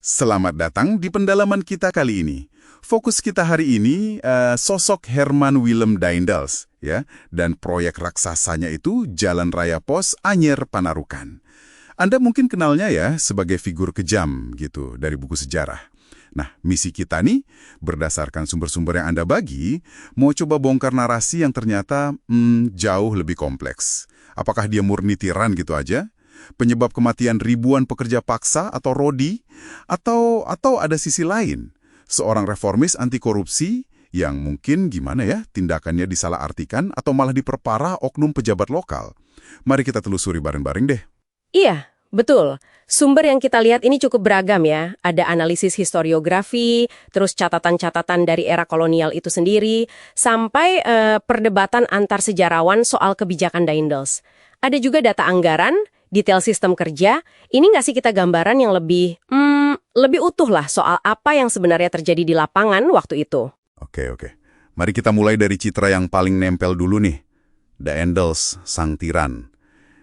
Selamat datang di pendalaman kita kali ini. Fokus kita hari ini sosok Herman Willem Daendels, ya, dan proyek raksasanya itu Jalan Raya Pos Anyer Panarukan. Anda mungkin kenalnya ya sebagai figur kejam gitu dari buku sejarah. Nah, misi kita nih, berdasarkan sumber-sumber yang Anda bagi, mau coba bongkar narasi yang ternyata jauh lebih kompleks. Apakah dia murni tiran gitu aja? Penyebab kematian ribuan pekerja paksa atau rodi, atau ada sisi lain, seorang reformis anti korupsi yang mungkin gimana ya tindakannya disalahartikan atau malah diperparah oknum pejabat lokal. Mari kita telusuri bareng-bareng deh. Iya, betul. Sumber yang kita lihat ini cukup beragam ya. Ada analisis historiografi, terus catatan-catatan dari era kolonial itu sendiri, sampai perdebatan antar sejarawan soal kebijakan Daendels. Ada juga data anggaran, detail sistem kerja. Ini nggak sih kita gambaran yang lebih utuh lah soal apa yang sebenarnya terjadi di lapangan waktu itu. Oke. Mari kita mulai dari citra yang paling nempel dulu nih. Daendels, sang tiran.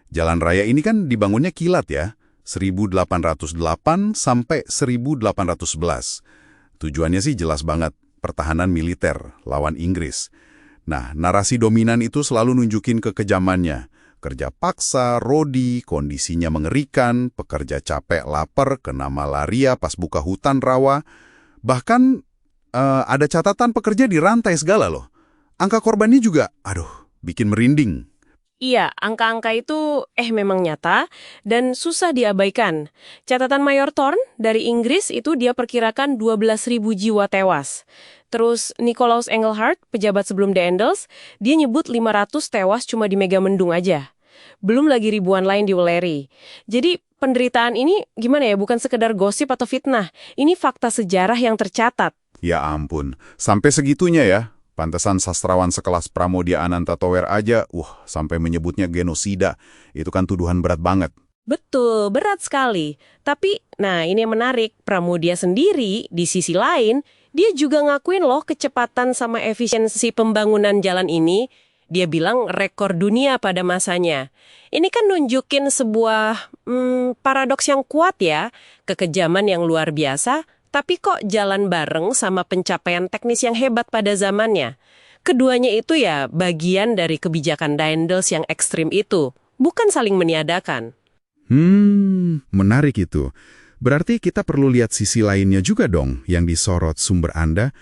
Jalan raya ini kan dibangunnya kilat ya, 1808 sampai 1811. Tujuannya sih jelas banget, pertahanan militer lawan Inggris. Nah, narasi dominan itu selalu nunjukin kekejamannya. Kerja paksa, rodi, kondisinya mengerikan, pekerja capek lapar, kena malaria pas buka hutan rawa. Bahkan ada catatan pekerja dirantai segala loh. Angka korbannya juga, bikin merinding. Iya, angka-angka itu memang nyata dan susah diabaikan. Catatan Mayor Thorne dari Inggris itu dia perkirakan 12.000 jiwa tewas. Terus Nicolaus Engelhard, pejabat sebelum Daendels, dia nyebut 500 tewas cuma di Megamendung aja. Belum lagi ribuan lain di Weleri. Jadi penderitaan ini gimana ya, bukan sekedar gosip atau fitnah. Ini fakta sejarah yang tercatat. Ya ampun, sampai segitunya ya. Pantesan sastrawan sekelas Pramoedya Ananta Tower aja, sampai menyebutnya genosida. Itu kan tuduhan berat banget. Betul, berat sekali. Tapi, ini yang menarik. Pramoedya sendiri, di sisi lain, dia juga ngakuin loh kecepatan sama efisiensi pembangunan jalan ini. Dia bilang rekor dunia pada masanya. Ini kan nunjukin sebuah paradoks yang kuat ya. Kekejaman yang luar biasa, tapi kok jalan bareng sama pencapaian teknis yang hebat pada zamannya. Keduanya itu ya bagian dari kebijakan Daendels yang ekstrim itu, bukan saling meniadakan. Menarik itu. Berarti kita perlu lihat sisi lainnya juga dong yang disorot sumber Anda.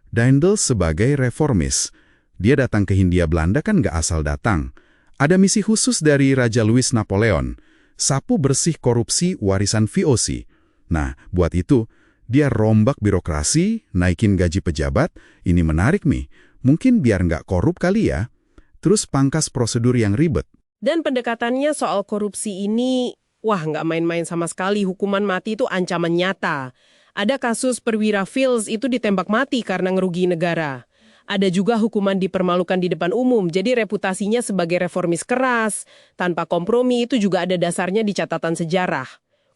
Daendels sebagai reformis. Dia datang ke Hindia Belanda kan nggak asal datang. Ada misi khusus dari Raja Louis Napoleon. Sapu bersih korupsi warisan VOC. Nah, buat itu, dia rombak birokrasi, naikin gaji pejabat. Ini menarik nih. Mungkin biar nggak korup kali ya. Terus pangkas prosedur yang ribet. Dan pendekatannya soal korupsi ini, nggak main-main sama sekali. Hukuman mati itu ancaman nyata. Ada kasus perwira Fils itu ditembak mati karena ngerugi negara. Ada juga hukuman dipermalukan di depan umum, jadi reputasinya sebagai reformis keras, tanpa kompromi itu juga ada dasarnya di catatan sejarah.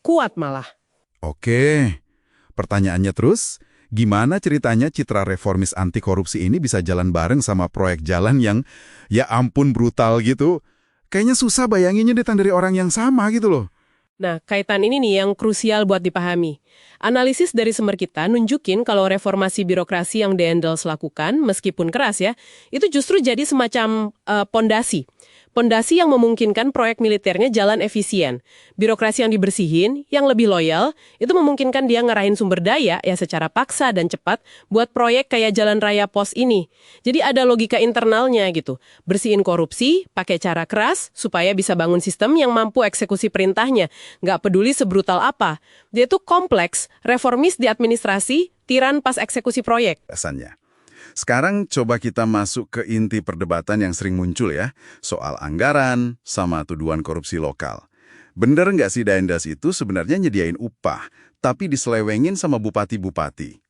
Kuat malah. Oke. Pertanyaannya terus, gimana ceritanya citra reformis anti korupsi ini bisa jalan bareng sama proyek jalan yang, ya ampun brutal gitu? Kayaknya susah bayanginnya datang dari orang yang sama gitu loh. Nah, kaitan ini nih yang krusial buat dipahami. Analisis dari sumber kita nunjukin kalau reformasi birokrasi yang Daendels lakukan, meskipun keras ya, itu justru jadi semacam pondasi. Pondasi yang memungkinkan proyek militernya jalan efisien. Birokrasi yang dibersihin, yang lebih loyal, itu memungkinkan dia ngerahin sumber daya ya secara paksa dan cepat buat proyek kayak Jalan Raya Pos ini. Jadi ada logika internalnya gitu. Bersihin korupsi, pakai cara keras, supaya bisa bangun sistem yang mampu eksekusi perintahnya. Nggak peduli sebrutal apa. Dia itu kompleks, reformis di administrasi, tiran pas eksekusi proyek. Rasanya. Sekarang coba kita masuk ke inti perdebatan yang sering muncul ya, soal anggaran sama tuduhan korupsi lokal. Bener nggak sih Daendels itu sebenarnya nyediain upah, tapi diselewengin sama bupati-bupati?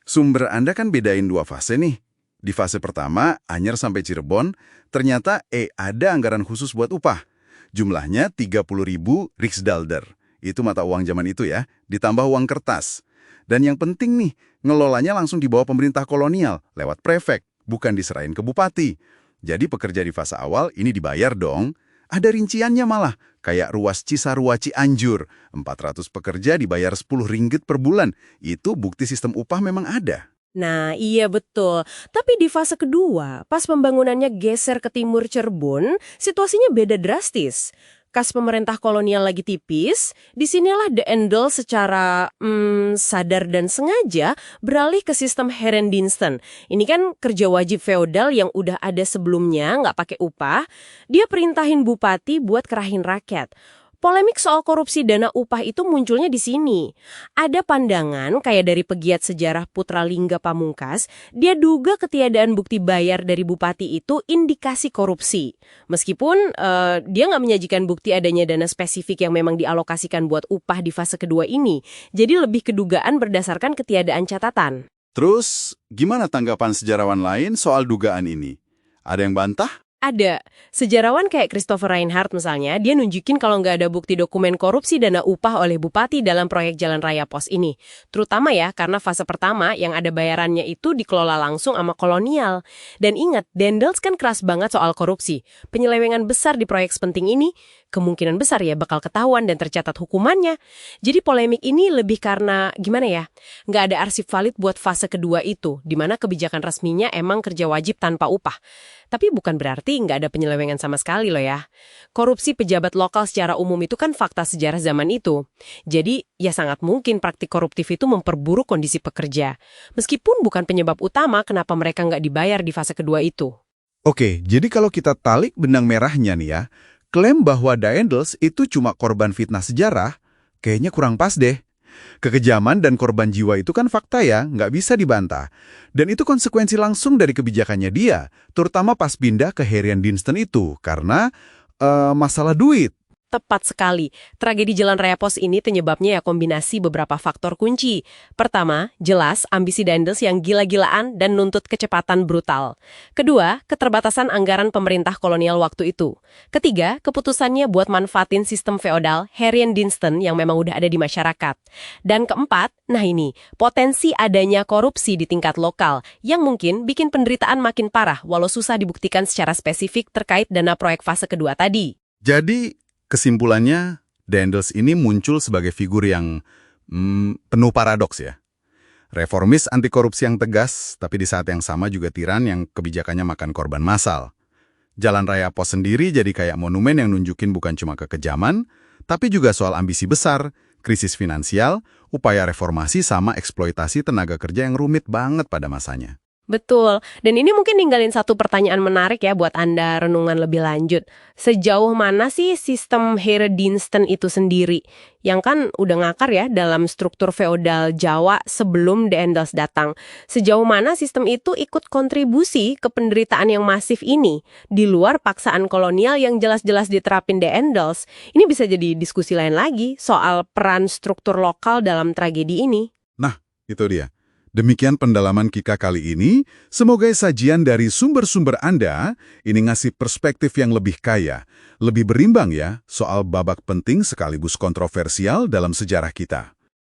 Sumber Anda kan bedain dua fase nih. Di fase pertama, Anyer sampai Cirebon, ternyata ada anggaran khusus buat upah. Jumlahnya 30.000 riksdalder. Itu mata uang zaman itu ya, ditambah uang kertas. Dan yang penting nih, ngelolanya langsung di bawah pemerintah kolonial, lewat prefek, bukan diserahin ke bupati. Jadi pekerja di fase awal ini dibayar dong. Ada rinciannya malah, kayak ruas Cisarua Cianjur, 400 pekerja dibayar 10 ringgit per bulan. Itu bukti sistem upah memang ada. Nah, iya betul. Tapi di fase kedua, pas pembangunannya geser ke timur Cirebon, situasinya beda drastis. Kas pemerintah kolonial lagi tipis, disinilah Daendel secara sadar dan sengaja beralih ke sistem Herendeensten. Ini kan kerja wajib feodal yang udah ada sebelumnya, nggak pakai upah. Dia perintahin bupati buat kerahin rakyat. Polemik soal korupsi dana upah itu munculnya di sini. Ada pandangan kayak dari pegiat sejarah Putra Lingga Pamungkas, dia duga ketiadaan bukti bayar dari bupati itu indikasi korupsi. Meskipun dia nggak menyajikan bukti adanya dana spesifik yang memang dialokasikan buat upah di fase kedua ini. Jadi lebih kedugaan berdasarkan ketiadaan catatan. Terus, gimana tanggapan sejarawan lain soal dugaan ini? Ada yang bantah? Ada. Sejarawan kayak Christopher Reinhardt misalnya, dia nunjukin kalau nggak ada bukti dokumen korupsi dana upah oleh bupati dalam proyek Jalan Raya Pos ini. Terutama ya, karena fase pertama yang ada bayarannya itu dikelola langsung sama kolonial. Dan ingat, Daendels kan keras banget soal korupsi. Penyelewengan besar di proyek sepenting ini, kemungkinan besar ya bakal ketahuan dan tercatat hukumannya. Jadi polemik ini lebih karena, gimana ya, nggak ada arsip valid buat fase kedua itu, di mana kebijakan resminya emang kerja wajib tanpa upah. Tapi bukan berarti nggak ada penyelewengan sama sekali loh ya. Korupsi pejabat lokal secara umum itu kan fakta sejarah zaman itu. Jadi ya sangat mungkin praktik koruptif itu memperburuk kondisi pekerja. Meskipun bukan penyebab utama kenapa mereka nggak dibayar di fase kedua itu. Oke, jadi kalau kita talik benang merahnya nih ya, klaim bahwa Daendels itu cuma korban fitnah sejarah, kayaknya kurang pas deh. Kekejaman dan korban jiwa itu kan fakta ya, nggak bisa dibantah. Dan itu konsekuensi langsung dari kebijakannya dia, terutama pas pindah ke Herendeensten itu, karena masalah duit. Tepat sekali. Tragedi Jalan Raya Pos ini penyebabnya ya kombinasi beberapa faktor kunci. Pertama, jelas ambisi Daendels yang gila-gilaan dan nuntut kecepatan brutal. Kedua, keterbatasan anggaran pemerintah kolonial waktu itu. Ketiga, keputusannya buat manfaatin sistem feodal Herendeensten yang memang udah ada di masyarakat. Dan keempat, nah ini, potensi adanya korupsi di tingkat lokal yang mungkin bikin penderitaan makin parah walau susah dibuktikan secara spesifik terkait dana proyek fase kedua tadi. Jadi, kesimpulannya, Daendels ini muncul sebagai figur yang penuh paradoks ya. Reformis anti korupsi yang tegas, tapi di saat yang sama juga tiran yang kebijakannya makan korban massal. Jalan Raya Pos sendiri jadi kayak monumen yang nunjukin bukan cuma kekejaman, tapi juga soal ambisi besar, krisis finansial, upaya reformasi sama eksploitasi tenaga kerja yang rumit banget pada masanya. Betul, dan ini mungkin ninggalin satu pertanyaan menarik ya buat Anda renungan lebih lanjut. Sejauh mana sih sistem Herendeensten itu sendiri? Yang kan udah ngakar ya dalam struktur feodal Jawa sebelum Daendels datang. Sejauh mana sistem itu ikut kontribusi ke penderitaan yang masif ini? Di luar paksaan kolonial yang jelas-jelas diterapin Daendels, ini bisa jadi diskusi lain lagi soal peran struktur lokal dalam tragedi ini. Nah, itu dia. Demikian pendalaman Kika kali ini, semoga sajian dari sumber-sumber Anda ini ngasih perspektif yang lebih kaya, lebih berimbang ya, soal babak penting sekaligus kontroversial dalam sejarah kita.